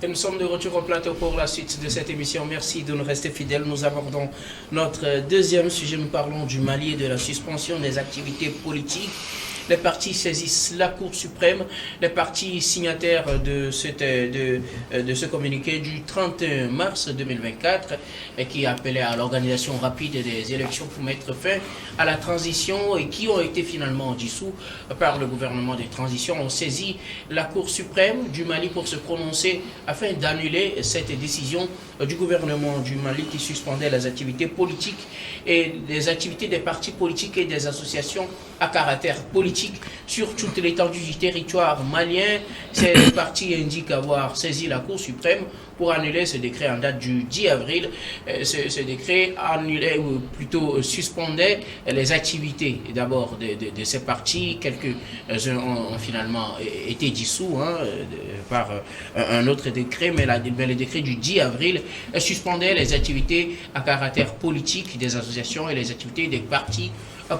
Et nous sommes de retour au plateau pour la suite de cette émission. Merci de nous rester fidèles. Nous abordons notre deuxième sujet. Nous parlons du Mali et de la suspension des activités politiques. Les partis saisissent la Cour suprême. Les partis signataires de ce communiqué du 31 mars 2024 qui appelait à l'organisation rapide des élections pour mettre fin à la transition et qui ont été finalement dissous par le gouvernement de transition ont saisi la Cour suprême du Mali pour se prononcer afin d'annuler cette décision du gouvernement du Mali qui suspendait les activités politiques et les activités des partis politiques et des associations à caractère politique sur toute l'étendue du territoire malien. Ces partis indiquent avoir saisi la Cour suprême pour annuler ce décret en date du 10 avril. Ce décret annulait ou plutôt suspendait les activités d'abord de ces partis. Quelques-uns ont finalement été dissous par un autre décret, mais le décret du 10 avril suspendait les activités à caractère politique des associations et les activités des partis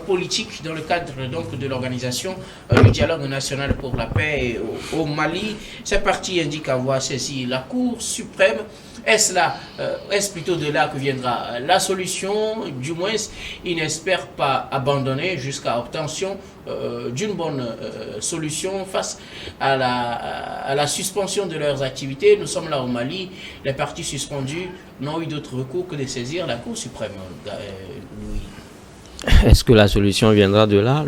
politique dans le cadre donc de l'organisation du dialogue national pour la paix au Mali. Ces partis indiquent avoir saisi la Cour suprême. Est-ce plutôt de là que viendra la solution? Du moins, ils n'espèrent pas abandonner jusqu'à obtention d'une bonne solution face à la suspension de leurs activités. Nous sommes là au Mali. Les partis suspendus n'ont eu d'autre recours que de saisir la Cour suprême. Louis. Est-ce que la solution viendra de là?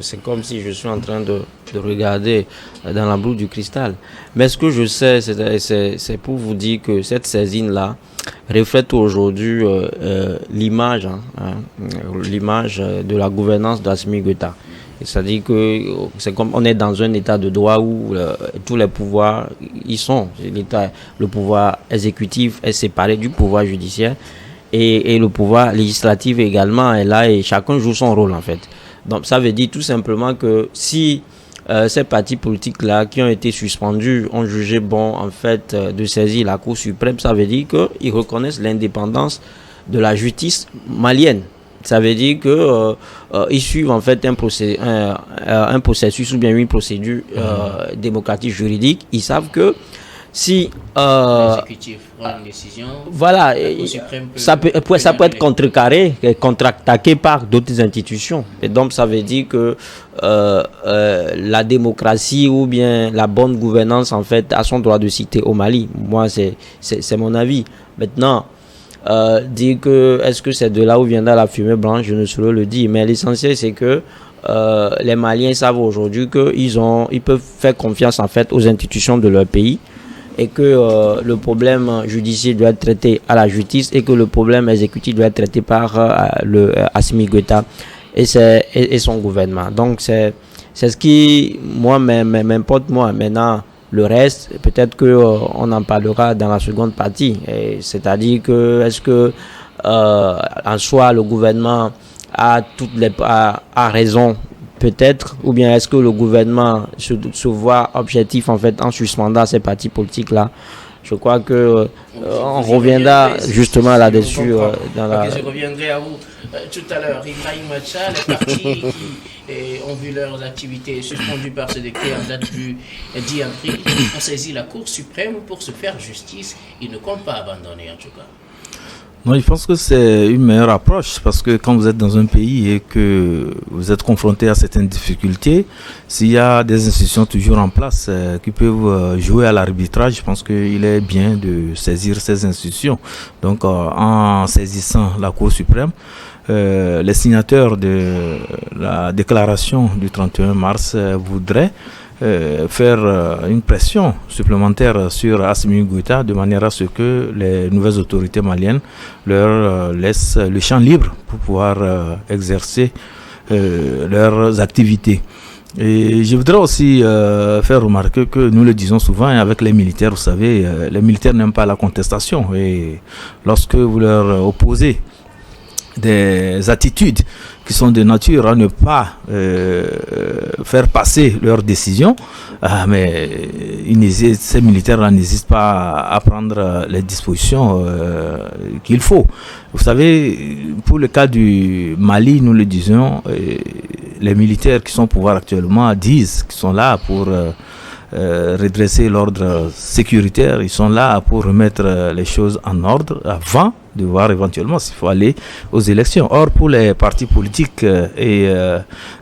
C'est comme si je suis en train de regarder dans la boule du cristal. Mais ce que je sais, c'est pour vous dire que cette saisine-là reflète aujourd'hui l'image de la gouvernance d'Assimi Goïta. C'est-à-dire que c'est comme on est dans un état de droit où tous les pouvoirs y sont. Le pouvoir exécutif est séparé du pouvoir judiciaire. Et le pouvoir législatif également est là et chacun joue son rôle en fait. Donc ça veut dire tout simplement que si ces partis politiques-là qui ont été suspendus ont jugé bon en fait de saisir la Cour suprême, ça veut dire qu'ils reconnaissent l'indépendance de la justice malienne. Ça veut dire que ils suivent en fait un processus ou bien une procédure démocratique juridique. Ils savent que si l'exécutif prend une décision, voilà, ça peut être contrecarré, contre-attaqué par d'autres institutions. Et donc ça veut dire que la démocratie ou bien la bonne gouvernance en fait a son droit de citer au Mali. Moi c'est mon avis. Maintenant dire que est-ce que c'est de là où viendra la fumée blanche, je ne saurais le dire. Mais l'essentiel c'est que les Maliens savent aujourd'hui qu'ils peuvent faire confiance en fait aux institutions de leur pays. Et que le problème judiciaire doit être traité à la justice et que le problème exécutif doit être traité par Assimi Goïta et son gouvernement. Donc c'est ce qui m'importe moi. Maintenant le reste peut-être que on en parlera dans la seconde partie. C'est-à-dire que est-ce que en soi le gouvernement a raison peut-être, ou bien est-ce que le gouvernement se voit objectif en fait en suspendant ces partis politiques là? Je crois que on reviendra justement là-dessus. Je reviendrai à vous tout à l'heure. Ibrahim Macha, les partis qui ont vu leurs activités suspendues par ce décret en date du 10 avril ont saisi la Cour suprême pour se faire justice. Ils ne comptent pas abandonner en tout cas. Non, je pense que c'est une meilleure approche parce que quand vous êtes dans un pays et que vous êtes confronté à certaines difficultés, s'il y a des institutions toujours en place qui peuvent jouer à l'arbitrage, je pense qu'il est bien de saisir ces institutions. Donc en saisissant la Cour suprême, les signataires de la déclaration du 31 mars voudraient faire une pression supplémentaire sur Assimi Goïta de manière à ce que les nouvelles autorités maliennes leur laissent le champ libre pour pouvoir exercer leurs activités. Et je voudrais aussi faire remarquer que nous le disons souvent avec les militaires, vous savez, les militaires n'aiment pas la contestation et lorsque vous leur opposez des attitudes qui sont de nature à ne pas faire passer leurs décisions, mais ces militaires n'hésitent pas à prendre les dispositions qu'il faut. Vous savez, pour le cas du Mali, nous le disons, les militaires qui sont au pouvoir actuellement disent qu'ils sont là pour redresser l'ordre sécuritaire. Ils sont là pour remettre les choses en ordre avant de voir éventuellement s'il faut aller aux élections. Or, pour les partis politiques et,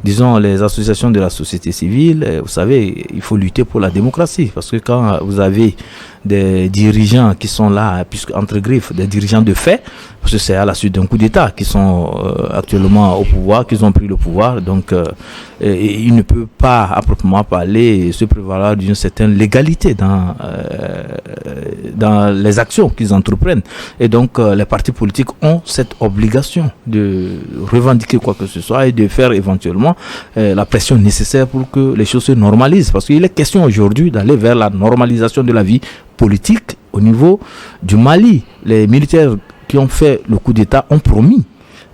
disons, les associations de la société civile, vous savez, il faut lutter pour la démocratie. Parce que quand vous avez des dirigeants qui sont là, puisque entre griffes, des dirigeants de fait, parce que c'est à la suite d'un coup d'État qui sont actuellement au pouvoir, qu'ils ont pris le pouvoir, donc ils ne peuvent pas, à proprement parler, se prévaloir d'une certaine légalité dans les actions qu'ils entreprennent. Et donc, les partis politiques ont cette obligation de revendiquer quoi que ce soit et de faire éventuellement la pression nécessaire pour que les choses se normalisent. Parce qu'il est question aujourd'hui d'aller vers la normalisation de la vie politique au niveau du Mali. Les militaires qui ont fait le coup d'État ont promis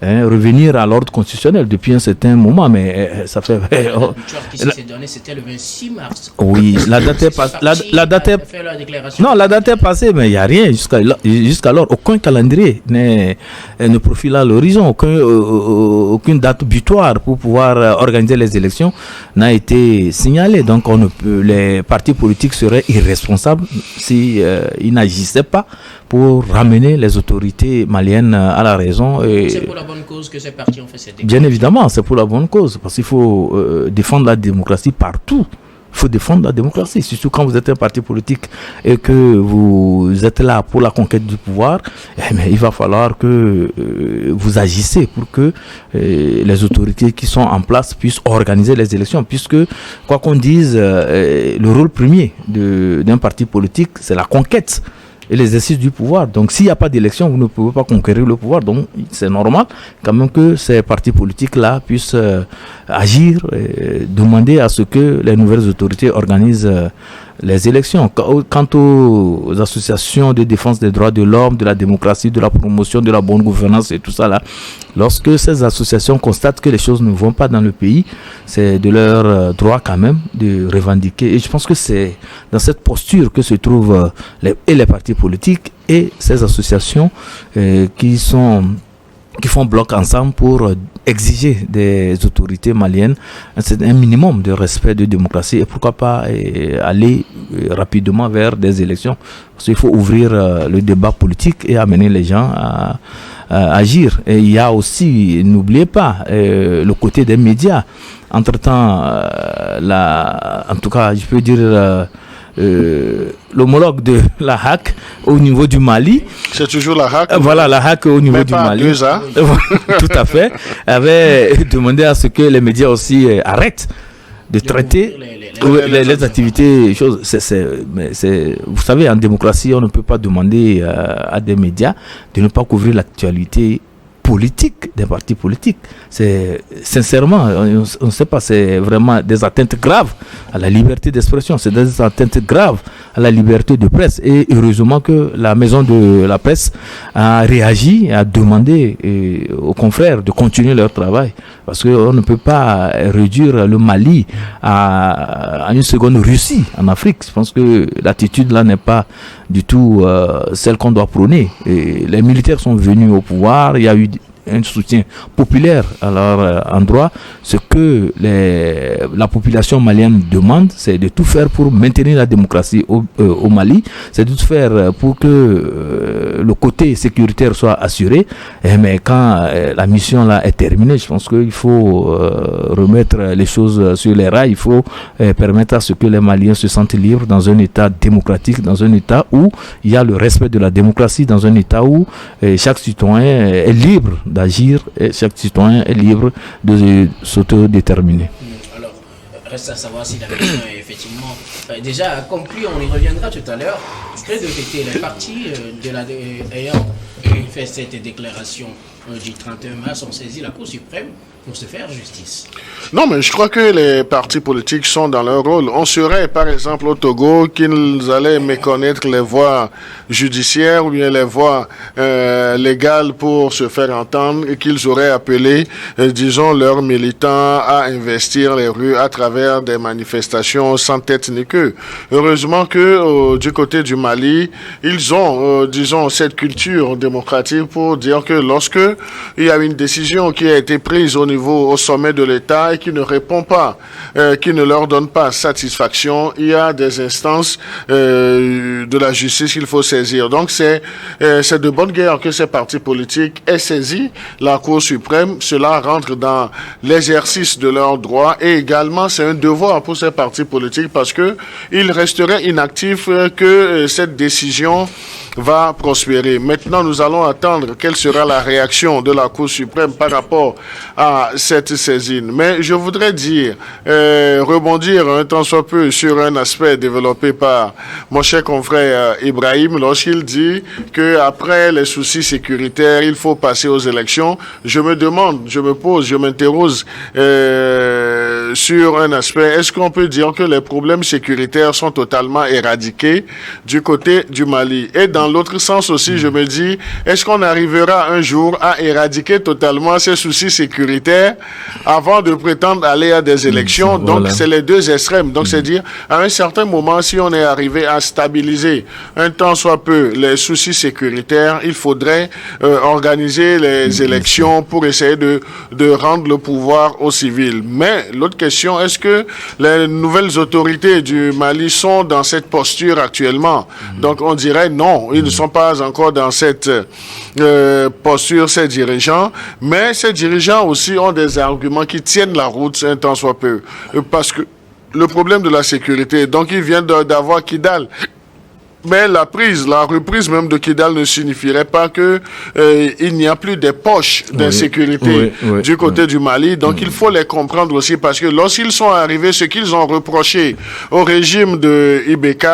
revenir à l'ordre constitutionnel depuis un certain moment, mais ça fait... La victoire qui s'est donnée, c'était le 26 mars. Oui, la date est passée. La date est passée, mais il n'y a rien jusqu'alors. Aucun calendrier ne profile à l'horizon. Aucune date butoir pour pouvoir organiser les élections n'a été signalée. Donc, les partis politiques seraient irresponsables s'ils n'agissaient pas pour ramener les autorités maliennes à la raison. C'est pour la bonne cause que ces partis ont fait cette déclaration. Bien évidemment, c'est pour la bonne cause, parce qu'il faut défendre la démocratie partout. Il faut défendre la démocratie, surtout quand vous êtes un parti politique et que vous êtes là pour la conquête du pouvoir. Mais il va falloir que vous agissez pour que les autorités qui sont en place puissent organiser les élections, puisque, quoi qu'on dise, le rôle premier d'un parti politique, c'est la conquête et l'exercice du pouvoir. Donc s'il n'y a pas d'élection, vous ne pouvez pas conquérir le pouvoir. Donc c'est normal quand même que ces partis politiques-là puissent agir, demander à ce que les nouvelles autorités organisent les élections. Quant aux associations de défense des droits de l'homme, de la démocratie, de la promotion de la bonne gouvernance et tout ça là, lorsque ces associations constatent que les choses ne vont pas dans le pays, c'est de leur droit quand même de revendiquer. Et je pense que c'est dans cette posture que se trouvent les partis politiques et ces associations qui font bloc ensemble pour exiger des autorités maliennes un minimum de respect de démocratie et pourquoi pas aller rapidement vers des élections. Parce qu'il faut ouvrir le débat politique et amener les gens à agir. Et il y a aussi, n'oubliez pas, le côté des médias. Entre-temps, en tout cas, je peux dire... l'homologue de la HAC au niveau du Mali. C'est toujours la HAC. Voilà, la HAC au niveau du Mali. Tout à fait. Avait demandé à ce que les médias aussi arrêtent de traiter les activités, choses. Vous savez, en démocratie, on ne peut pas demander à des médias de ne pas couvrir l'actualité politique des partis politiques. C'est sincèrement, on ne sait pas, c'est vraiment des atteintes graves à la liberté d'expression, c'est des atteintes graves à la liberté de presse. Et heureusement que la maison de la presse a réagi, a demandé aux confrères de continuer leur travail, parce qu'on ne peut pas réduire le Mali à une seconde Russie en Afrique. Je pense que l'attitude là n'est pas du tout celle qu'on doit prôner. Et les militaires sont venus au pouvoir, il y a eu un soutien populaire à leur endroit. Ce que la population malienne demande, c'est de tout faire pour maintenir la démocratie au Mali, c'est de tout faire pour que le côté sécuritaire soit assuré. Mais quand la mission là est terminée, je pense qu'il faut remettre les choses sur les rails. Il faut permettre à ce que les Maliens se sentent libres dans un État démocratique, dans un État où il y a le respect de la démocratie, dans un État où chaque citoyen est libre d'agir et chaque citoyen est libre de s'autodéterminer. Alors, reste à savoir si la mission est effectivement déjà accomplie. On y reviendra tout à l'heure. Très de côté, les partis ayant fait cette déclaration du 31 mars ont saisi la Cour suprême pour se faire justice. Non, mais je crois que les partis politiques sont dans leur rôle. On serait, par exemple, au Togo, qu'ils allaient méconnaître les voies judiciaires ou bien les voies légales pour se faire entendre et qu'ils auraient appelé, disons, leurs militants à investir les rues à travers des manifestations sans tête ni queue. Heureusement que du côté du Mali, ils ont, disons, cette culture démocratique pour dire que lorsque il y a une décision qui a été prise au sommet de l'État et qui ne répond pas, qui ne leur donne pas satisfaction, il y a des instances de la justice qu'il faut saisir. Donc c'est de bonne guerre que ces partis politiques aient saisi la Cour suprême. Cela rentre dans l'exercice de leurs droits et également c'est un devoir pour ces partis politiques parce que ils resteraient inactifs que cette décision va prospérer. Maintenant, nous allons attendre quelle sera la réaction de la Cour suprême par rapport à cette saisine. Mais je voudrais dire, rebondir un tant soit peu sur un aspect développé par mon cher confrère Ibrahim lorsqu'il dit que après les soucis sécuritaires, il faut passer aux élections. Je me demande, je me pose, je m'interroge sur un aspect. Est-ce qu'on peut dire que les problèmes sécuritaires sont totalement éradiqués du côté du Mali? Et dans l'autre sens aussi, je me dis, est-ce qu'on arrivera un jour à éradiquer totalement ces soucis sécuritaires avant de prétendre aller à des élections? Donc, c'est les deux extrêmes. Donc, c'est dire, à un certain moment, si on est arrivé à stabiliser un tant soit peu les soucis sécuritaires, il faudrait organiser les élections pour essayer de rendre le pouvoir aux civils. Mais l'autre question, est-ce que les nouvelles autorités du Mali sont dans cette posture actuellement? Donc, on dirait non, ils ne sont pas encore dans cette posture, ces dirigeants. Mais ces dirigeants aussi ont des arguments qui tiennent la route un tant soit peu. Parce que le problème de la sécurité, donc ils viennent d'avoir Kidal. Mais la reprise même de Kidal ne signifierait pas que il n'y a plus des poches d'insécurité du côté du Mali. Donc il faut les comprendre aussi parce que lorsqu'ils sont arrivés, ce qu'ils ont reproché au régime de IBK,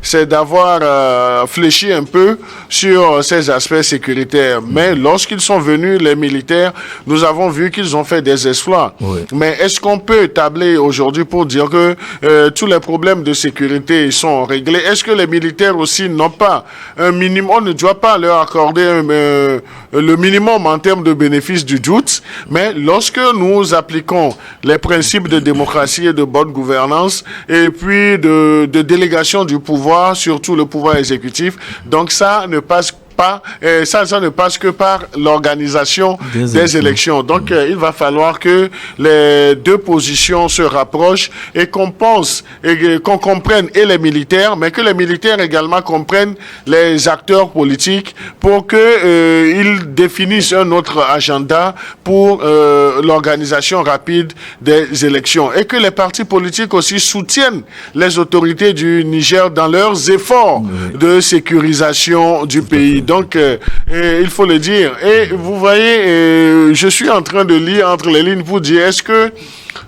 c'est d'avoir fléchi un peu sur ces aspects sécuritaires. Mais lorsqu'ils sont venus, les militaires, nous avons vu qu'ils ont fait des exploits. Mais est-ce qu'on peut tabler aujourd'hui pour dire que tous les problèmes de sécurité sont réglés? Est-ce que les militaires aussi n'ont pas un minimum, on ne doit pas leur accorder le minimum en termes de bénéfice du doute, mais lorsque nous appliquons les principes de démocratie et de bonne gouvernance et puis de délégation du pouvoir, surtout le pouvoir exécutif, donc ça ne passe pas, ça ne passe que par l'organisation des élections. Donc, il va falloir que les deux positions se rapprochent et qu'on pense, et qu'on comprenne et les militaires, mais que les militaires également comprennent les acteurs politiques pour que ils définissent un autre agenda pour l'organisation rapide des élections et que les partis politiques aussi soutiennent les autorités du Niger dans leurs efforts de sécurisation du pays. Donc, il faut le dire. Et vous voyez, je suis en train de lire entre les lignes pour dire, est-ce que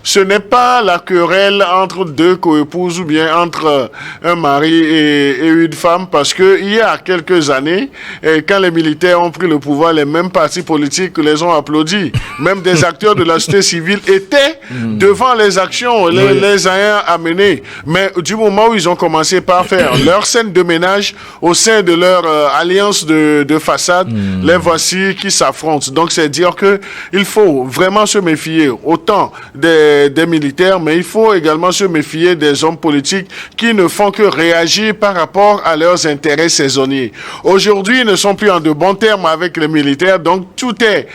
ce n'est pas la querelle entre deux coépouses ou bien entre un mari et une femme, parce que il y a quelques années, quand les militaires ont pris le pouvoir, les mêmes partis politiques les ont applaudis. Même des acteurs de la société civile étaient devant les actions, les ayant amenés. Mais du moment où ils ont commencé par faire leur scène de ménage au sein de leur alliance de façade, les voici qui s'affrontent. Donc c'est dire que il faut vraiment se méfier autant des militaires, mais il faut également se méfier des hommes politiques qui ne font que réagir par rapport à leurs intérêts saisonniers. Aujourd'hui, ils ne sont plus en de bons termes avec les militaires, donc tout est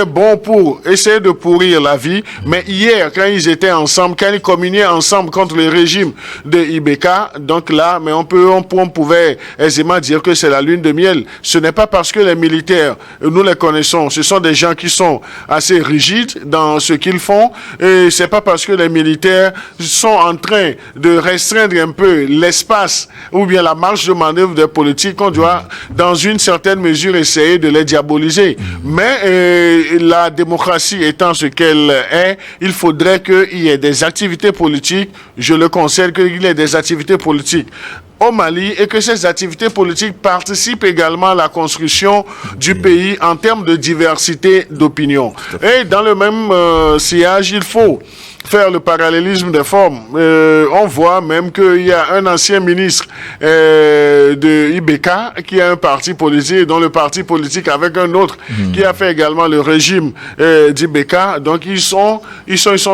bon pour essayer de pourrir la vie. Mais hier, quand ils étaient ensemble, quand ils communiaient ensemble contre le régime de IBK, donc là, mais on pouvait aisément dire que c'est la lune de miel. Ce n'est pas parce que les militaires, nous les connaissons, ce sont des gens qui sont assez rigides dans ce qu'ils font. Et c'est pas parce que les militaires sont en train de restreindre un peu l'espace ou bien la marge de manœuvre des politiques qu'on doit, dans une certaine mesure, essayer de les diaboliser. Mais la démocratie étant ce qu'elle est, il faudrait qu'il y ait des activités politiques, je le conseille qu'il y ait des activités politiques au Mali et que ces activités politiques participent également à la construction du pays en termes de diversité d'opinion. Et dans le même sillage, il faut faire le parallélisme des formes. On voit même qu'il y a un ancien ministre de IBK, qui est un parti politique, dont le parti politique avec un autre qui a fait également le régime d'IBK. Donc ils sont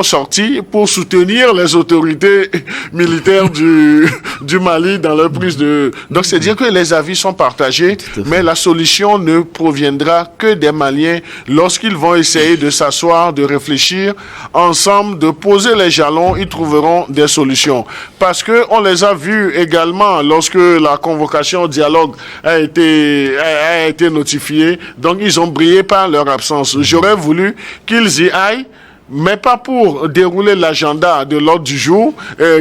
sortis pour soutenir les autorités militaires du Mali dans leur prise de... Donc c'est dire que les avis sont partagés, mais la solution ne proviendra que des Maliens lorsqu'ils vont essayer de s'asseoir, de réfléchir ensemble, de poser les jalons, ils trouveront des solutions. Parce que on les a vus également lorsque la convocation au dialogue a été notifiée. Donc ils ont brillé par leur absence. J'aurais voulu qu'ils y aillent, mais pas pour dérouler l'agenda de l'ordre du jour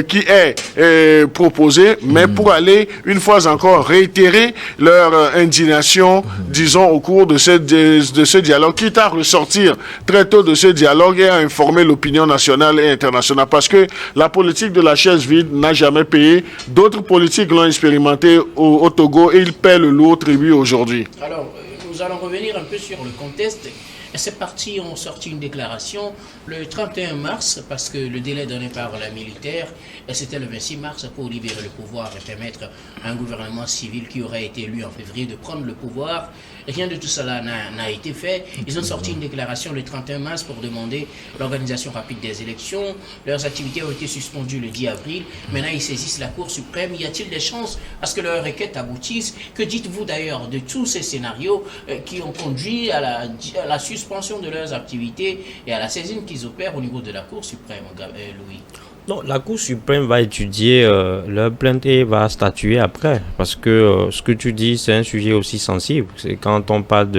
qui est proposé, mais pour aller, une fois encore, réitérer leur indignation, disons, au cours de ce dialogue, quitte à ressortir très tôt de ce dialogue et à informer l'opinion nationale et internationale. Parce que la politique de la chaise vide n'a jamais payé. D'autres politiques l'ont expérimenté au Togo et ils paient le lourd tribut aujourd'hui. Alors, nous allons revenir un peu sur le contexte. Ces partis ont sorti une déclaration le 31 mars, parce que le délai donné par la militaire, c'était le 26 mars pour libérer le pouvoir et permettre à un gouvernement civil qui aurait été élu en février de prendre le pouvoir. Rien de tout cela n'a été fait. Ils ont sorti une déclaration le 31 mars pour demander l'organisation rapide des élections. Leurs activités ont été suspendues le 10 avril. Maintenant, ils saisissent la Cour suprême. Y a-t-il des chances à ce que leur requête aboutisse? Que dites-vous d'ailleurs de tous ces scénarios qui ont conduit à la suspension de leurs activités et à la saisine qu'ils opèrent au niveau de la Cour suprême, Louis? Non, la Cour suprême va étudier leur plainte et va statuer après. Parce que ce que tu dis, c'est un sujet aussi sensible. C'est quand on parle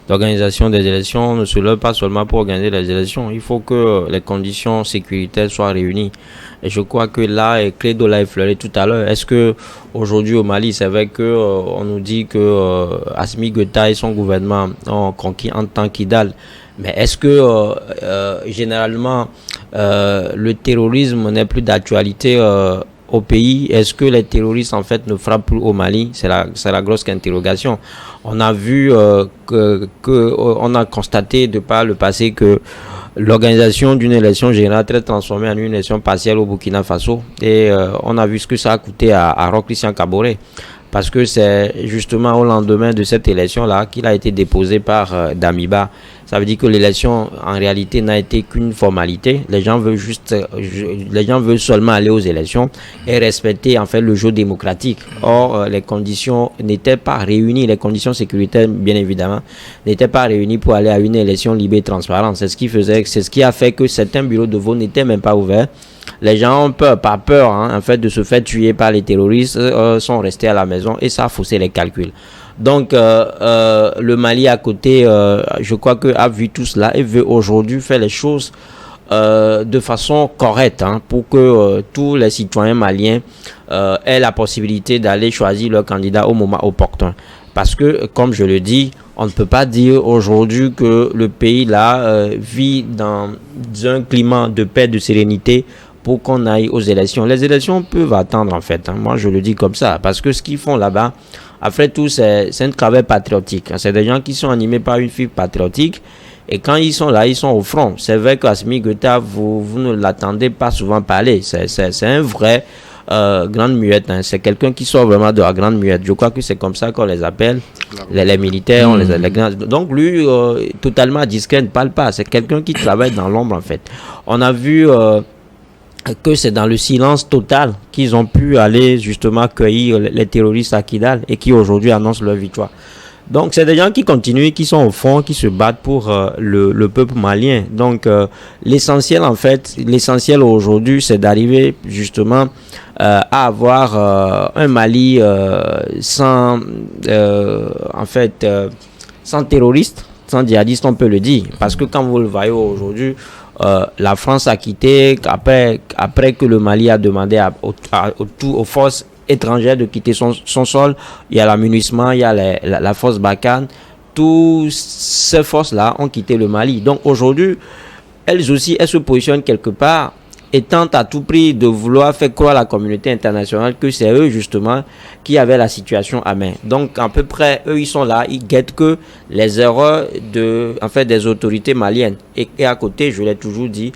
d'organisation des élections, on ne se lève pas seulement pour organiser les élections. Il faut que les conditions sécuritaires soient réunies. Et je crois que là, et Clédo l'a effleuré tout à l'heure, est-ce que aujourd'hui au Mali, c'est vrai que on nous dit que Assimi Goïta et son gouvernement ont conquis en tant qu'Idal. Mais est-ce que généralement le terrorisme n'est plus d'actualité au pays? Est-ce que les terroristes en fait ne frappent plus au Mali? C'est la grosse interrogation. On a vu on a constaté de par le passé que l'organisation d'une élection générale très transformée en une élection partielle au Burkina Faso, et on a vu ce que ça a coûté à Roch Christian Kaboré. Parce que c'est justement au lendemain de cette élection-là qu'il a été déposé par Damiba. Ça veut dire que l'élection, en réalité, n'a été qu'une formalité. Les gens veulent seulement aller aux élections et respecter, en fait, le jeu démocratique. Or, les conditions n'étaient pas réunies. Les conditions sécuritaires, bien évidemment, n'étaient pas réunies pour aller à une élection libre et transparente. C'est ce qui a fait que certains bureaux de vote n'étaient même pas ouverts. Les gens ont peur, pas peur, en fait, de se faire tuer par les terroristes, sont restés à la maison et ça a faussé les calculs. Donc, le Mali à côté, je crois que a vu tout cela et veut aujourd'hui faire les choses de façon correcte, pour que tous les citoyens maliens aient la possibilité d'aller choisir leur candidat au moment opportun. Parce que, comme je le dis, on ne peut pas dire aujourd'hui que le pays là vit dans un climat de paix, de sérénité pour qu'on aille aux élections. Les élections peuvent attendre en fait. Moi, je le dis comme ça. Parce que ce qu'ils font là-bas, après tout, c'est un travail patriotique. C'est des gens qui sont animés par une fibre patriotique. Et quand ils sont là, ils sont au front. C'est vrai qu'Assimi Goïta, vous ne l'attendez pas souvent parler. C'est un vrai grande muette. C'est quelqu'un qui sort vraiment de la grande muette. Je crois que c'est comme ça qu'on les appelle. Les militaires, on les grands. Donc lui, totalement discret, ne parle pas. C'est quelqu'un qui travaille dans l'ombre en fait. On a vu que c'est dans le silence total qu'ils ont pu aller justement cueillir les terroristes à Kidal et qui aujourd'hui annoncent leur victoire. Donc c'est des gens qui continuent, qui sont au fond, qui se battent pour le peuple malien. Donc l'essentiel en fait, l'essentiel aujourd'hui, c'est d'arriver justement à avoir un Mali sans terroristes, sans djihadistes, on peut le dire. Parce que quand vous le voyez aujourd'hui, la France a quitté après que le Mali a demandé aux forces étrangères de quitter son sol. Il y a l'amunissement, il y a la force Barkhane. Toutes ces forces-là ont quitté le Mali. Donc aujourd'hui, elles aussi, elles se positionnent quelque part et tentent à tout prix de vouloir faire croire à la communauté internationale que c'est eux justement qui avaient la situation à main. Donc à peu près, eux ils sont là, ils guettent que les erreurs des autorités maliennes. Et à côté, je l'ai toujours dit,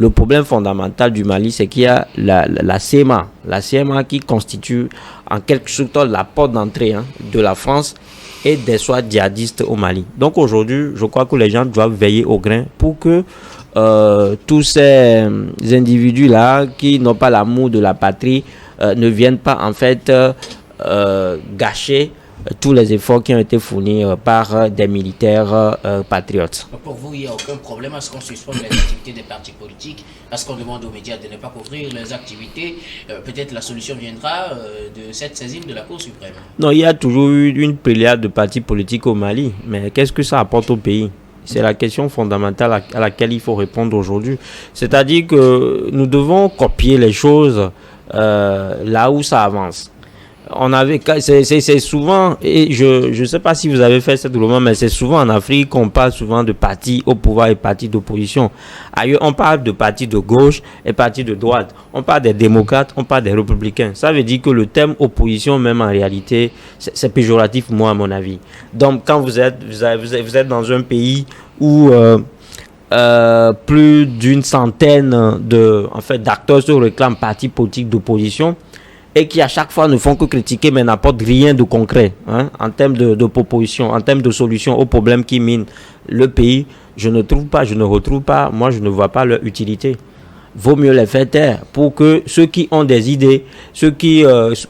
le problème fondamental du Mali, c'est qu'il y a la CMA. La CMA qui constitue en quelque sorte la porte d'entrée de la France et des soins djihadistes au Mali. Donc aujourd'hui, je crois que les gens doivent veiller au grain pour que tous ces individus-là qui n'ont pas l'amour de la patrie ne viennent pas en fait gâcher tous les efforts qui ont été fournis par des militaires patriotes. Pour vous, il n'y a aucun problème à ce qu'on suspende les activités des partis politiques, à ce qu'on demande aux médias de ne pas couvrir les activités. Peut-être la solution viendra de cette saisine de la Cour suprême. Non, il y a toujours eu une pléiade de partis politiques au Mali, mais qu'est-ce que ça apporte au pays ? C'est la question fondamentale à laquelle il faut répondre aujourd'hui. C'est-à-dire que nous devons copier les choses là où ça avance. C'est souvent, et je ne sais pas si vous avez fait cette roman, mais c'est souvent en Afrique qu'on parle souvent de partis au pouvoir et partis d'opposition. Ailleurs, on parle de partis de gauche et partis de droite. On parle des démocrates, on parle des républicains. Ça veut dire que le terme opposition, même en réalité, c'est péjoratif, moi, à mon avis. Donc, quand vous êtes dans un pays où plus d'une centaine d'acteurs se réclament partis politiques d'opposition, et qui à chaque fois ne font que critiquer mais n'apportent rien de concret en termes de propositions, en termes de solutions aux problèmes qui minent le pays, je ne retrouve pas, moi je ne vois pas leur utilité. Vaut mieux les faire taire pour que ceux qui ont des idées,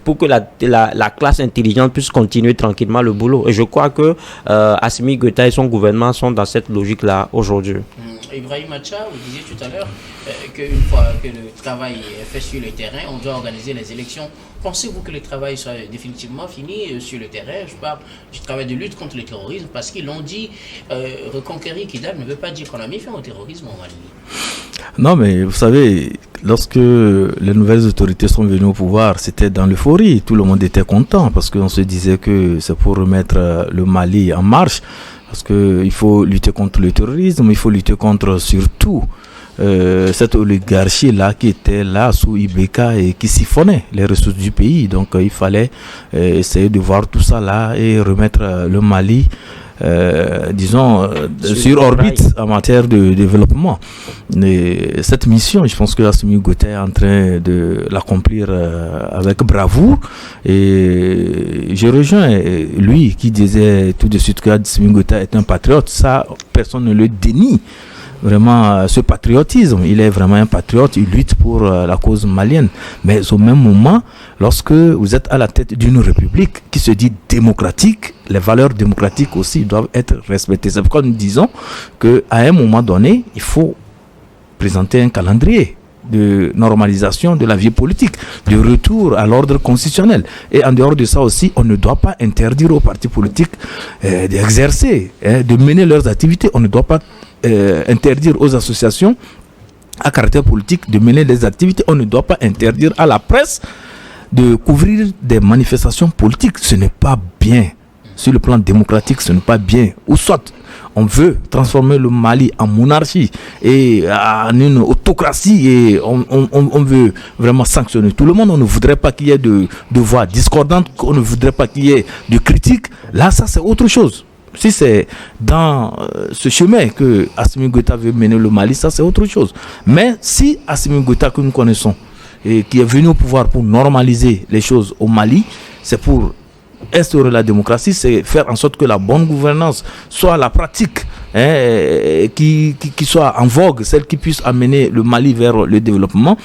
pour que la classe intelligente puisse continuer tranquillement le boulot. Et je crois que Assimi Goïta et son gouvernement sont dans cette logique-là aujourd'hui. Ibrahim Acha, vous disiez tout à l'heure qu'une fois que le travail est fait sur le terrain, on doit organiser les élections. Pensez-vous que le travail soit définitivement fini sur le terrain? Je parle du travail de lutte contre le terrorisme, parce qu'ils l'ont dit, reconquérir Kidal ne veut pas dire qu'on a mis fin au terrorisme au Mali. Non, mais vous savez, lorsque les nouvelles autorités sont venues au pouvoir, c'était dans l'euphorie. Tout le monde était content parce qu'on se disait que c'est pour remettre le Mali en marche. Parce qu'il faut lutter contre le terrorisme, il faut lutter contre surtout cette oligarchie-là qui était là sous Ibeka et qui siphonnait les ressources du pays. Donc il fallait essayer de voir tout ça là et remettre le Mali, sur orbite en matière de développement. Et cette mission, je pense que Assimi Goïta est en train de l'accomplir avec bravoure. Et je rejoins lui qui disait tout de suite que Assimi Goïta est un patriote. Ça, personne ne le dénie. Vraiment, ce patriotisme, il est vraiment un patriote, il lutte pour la cause malienne. Mais au même moment, lorsque vous êtes à la tête d'une république qui se dit démocratique, les valeurs démocratiques aussi doivent être respectées. C'est pourquoi nous disons qu'à un moment donné, il faut présenter un calendrier de normalisation de la vie politique, de retour à l'ordre constitutionnel. Et en dehors de ça aussi, on ne doit pas interdire aux partis politiques d'exercer, de mener leurs activités. On ne doit pas interdire aux associations à caractère politique de mener des activités. On ne doit pas interdire à la presse de couvrir des manifestations politiques. Ce n'est pas bien. Sur le plan démocratique, ce n'est pas bien. Ou soit on veut transformer le Mali en monarchie et en une autocratie et on veut vraiment sanctionner tout le monde. On ne voudrait pas qu'il y ait de voix discordantes, on ne voudrait pas qu'il y ait de critiques. Là, ça c'est autre chose. Si c'est dans ce chemin que Assimi Goïta veut mener le Mali, ça c'est autre chose. Mais si Assimi Goïta que nous connaissons et qui est venu au pouvoir pour normaliser les choses au Mali, c'est pour instaurer la démocratie, c'est faire en sorte que la bonne gouvernance soit la pratique, qui soit en vogue, celle qui puisse amener le Mali vers le développement.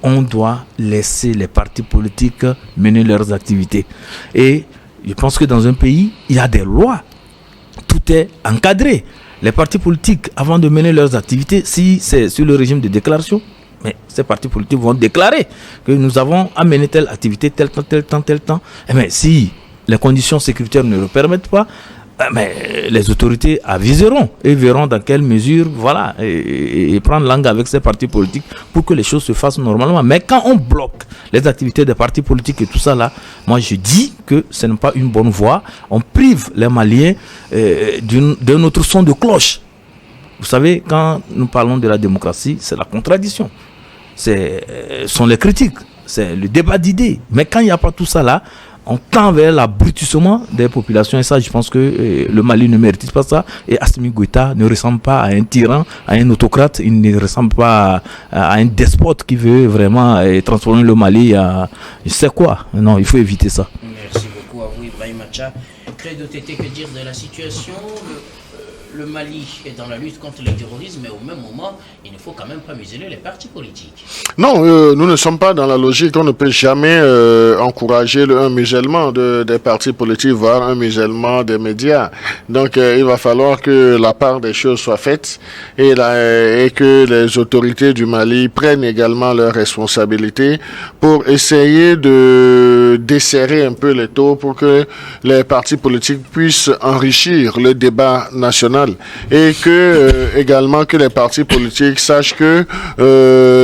On doit laisser les partis politiques mener leurs activités. Et je pense que dans un pays, il y a des lois. Tout est encadré. Les partis politiques, avant de mener leurs activités, si c'est sur le régime de déclaration, mais ces partis politiques vont déclarer que nous avons amené telle activité, tel temps. Et mais si les conditions sécuritaires ne le permettent pas, mais les autorités aviseront et verront dans quelle mesure, voilà, et prendre langue avec ces partis politiques pour que les choses se fassent normalement. Mais quand on bloque les activités des partis politiques et tout ça là, moi je dis que ce n'est pas une bonne voie. On prive les Maliens d'un autre son de cloche. Vous savez, quand nous parlons de la démocratie, c'est la contradiction. Sont les critiques, c'est le débat d'idées. Mais quand il n'y a pas tout ça là, on tend vers l'abrutissement des populations. Et ça, je pense que le Mali ne mérite pas ça. Et Assimi Goïta ne ressemble pas à un tyran, à un autocrate. Il ne ressemble pas à un despote qui veut vraiment transformer le Mali à je sais quoi. Non, il faut éviter ça. Merci beaucoup à vous, Ibrahim Acha. Credo Tété, que dire de la situation? Le Mali est dans la lutte contre le terrorisme, mais au même moment, il ne faut quand même pas museler les partis politiques. Non, nous ne sommes pas dans la logique. On ne peut jamais encourager un musellement des partis politiques, voire un musellement des médias. Donc, il va falloir que la part des choses soit faite et que les autorités du Mali prennent également leurs responsabilités pour essayer de desserrer un peu les taux pour que les partis politiques puissent enrichir le débat national. Et que également que les partis politiques sachent que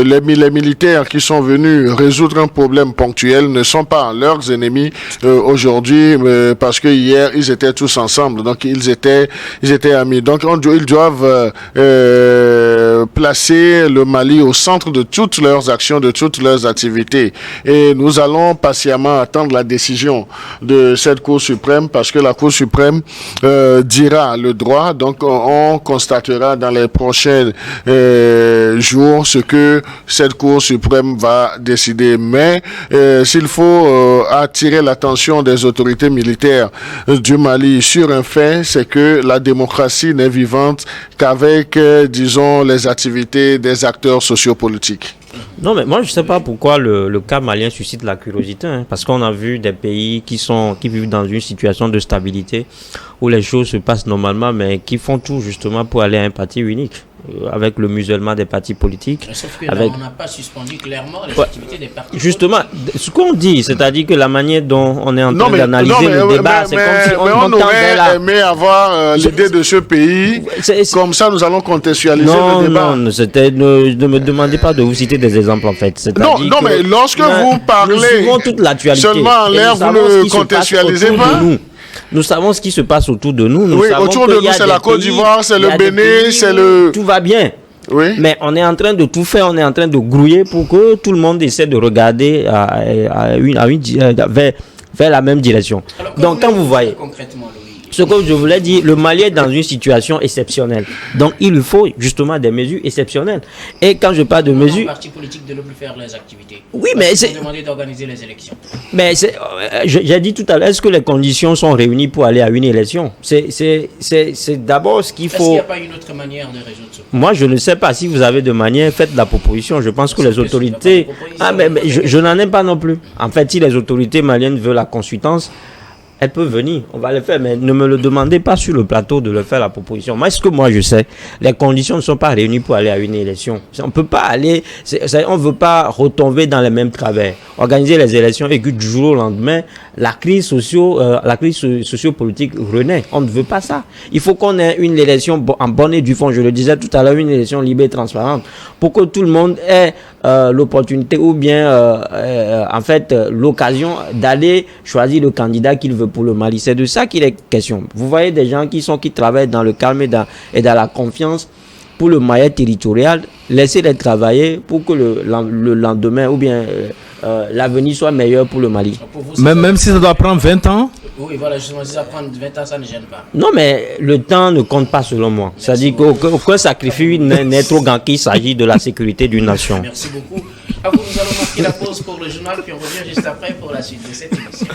les militaires qui sont venus résoudre un problème ponctuel ne sont pas leurs ennemis aujourd'hui parce que hier ils étaient tous ensemble, donc ils étaient amis. Donc ils doivent placer le Mali au centre de toutes leurs actions, de toutes leurs activités. Et nous allons patiemment attendre la décision de cette Cour suprême parce que la Cour suprême dira le droit. Donc, on constatera dans les prochains jours ce que cette Cour suprême va décider. Mais s'il faut attirer l'attention des autorités militaires du Mali sur un fait, c'est que la démocratie n'est vivante qu'avec, disons, les activités des acteurs sociopolitiques. Non, mais moi, je ne sais pas pourquoi le cas malien suscite la curiosité. Parce qu'on a vu des pays qui vivent dans une situation de stabilité où les choses se passent normalement, mais qui font tout justement pour aller à un parti unique. Avec le musellement des partis politiques. Sauf que là, on n'a pas suspendu clairement les activités des partis justement, politiques. ce qu'on dit, c'est-à-dire que la manière dont on est en train d'analyser le débat, c'est comme si on aurait aimé avoir l'idée de ce pays. Comme ça, nous allons contextualiser le débat. Non, ne me demandez pas de vous citer des exemples en fait. Non, mais lorsque vous parlez toute l'actualité, seulement en l'air, vous ne contextualisez pas. Nous savons ce qui se passe autour de nous. Oui, autour de nous, c'est la Côte d'Ivoire, c'est le Bénin, c'est le... Tout va bien. Oui. Mais on est en train de tout faire, on est en train de grouiller pour que tout le monde essaie de regarder vers la même direction. Alors, donc, quand vous voyez... Concrètement, ce que je voulais dire, le Mali est dans une situation exceptionnelle. Donc, il faut justement des mesures exceptionnelles. Et quand je parle de mesures... Les partis politiques de ne plus faire leurs activités. Oui, mais c'est... demander d'organiser les élections. Mais j'ai dit tout à l'heure, est-ce que les conditions sont réunies pour aller à une élection? C'est d'abord ce qu'il faut... Est-ce qu'il n'y a pas une autre manière de résoudre ce problème? Moi, je ne sais pas. Si vous avez de manière, faites la proposition. Je pense que les autorités... mais je n'en ai pas non plus. En fait, si les autorités maliennes veulent la consultance, elle peut venir, on va le faire, mais ne me le demandez pas sur le plateau de le faire la proposition. Moi, ce que moi je sais, les conditions ne sont pas réunies pour aller à une élection. On peut pas aller, on ne veut pas retomber dans les mêmes travers. Organiser les élections et que du jour au lendemain, la crise sociopolitique renaît. On ne veut pas ça. Il faut qu'on ait une élection en bonne et due forme. Je le disais tout à l'heure, une élection libre et transparente pour que tout le monde ait l'opportunité ou bien en fait l'occasion d'aller choisir le candidat qu'il veut pour le Mali. C'est de ça qu'il est question. Vous voyez des gens qui travaillent dans le calme et dans la confiance pour le maillage territorial. Laissez-les travailler pour que le lendemain ou bien l'avenir soit meilleur pour le Mali. Même si ça doit prendre 20 ans. Oui, voilà, justement, si ça prend 20 ans, ça ne gêne pas. Non, mais le temps ne compte pas selon moi. C'est-à-dire qu'aucun sacrifice n'est trop grand qu'il s'agit de la sécurité d'une nation. Merci beaucoup. À vous, nous allons marquer la pause pour le journal, puis on revient juste après pour la suite de cette émission.